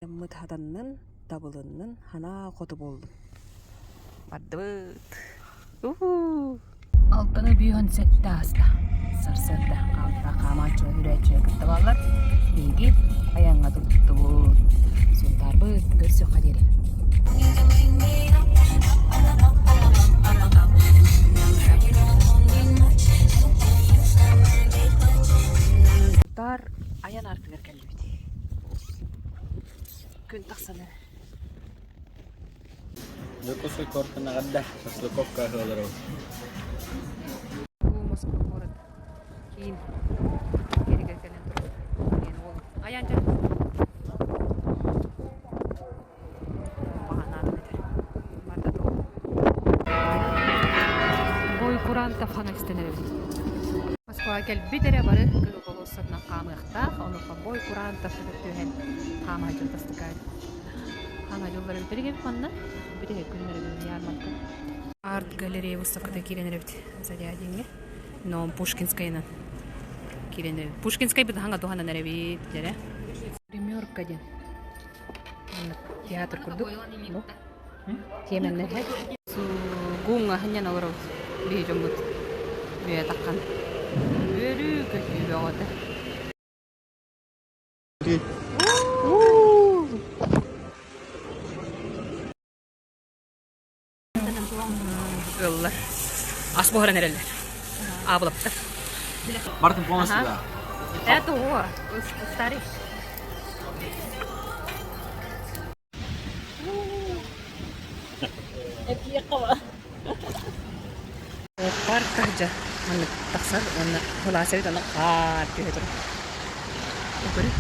Мыт хаданнан, табылыннан хана коты болду. Бардыбыт. Алтыны бүйөн сетті аста. Сырсырда қалта қамачы үрәчі кітті балар. Бейгі аяңға тұтты бұл. Сондар бұт көрсі қадері. Сондар аян арты беркелі біді. Күн тақсаны. Joku kortena kadda, jos lu kokkaa huolero. Moskva город. Kiin. Kerikekelen turu. Kiin ол. Аянча. Баганат битер. Марда ту. Бой куранта фана истенер. Москва кел битере бары кыгы болосына камыкта, онука бой куранта фөтөһен кама жолдастыкай. Кама жолдары битерге фанна. Битерге күннөрү ярмарка. Арт-галерея выставкада киленеребит. Зарядинге. Но Пушкинскайна. Киленеребит. Пушкинскай бит ханга тухана неребит, жере. Гримерка ден. Театр курдук. Теменне хет. Су гунга ханья наваров. Би жомбут. Би таккан. Берү көтү бөгөтө. Kyllä. Aspohden edelleen. Aapulapta. Martin puolesta hyvää. Tää tuo. Stari. Parkkaja. Anna taksar. Anna hulaa selvitä. Anna kaarti. Ukuri.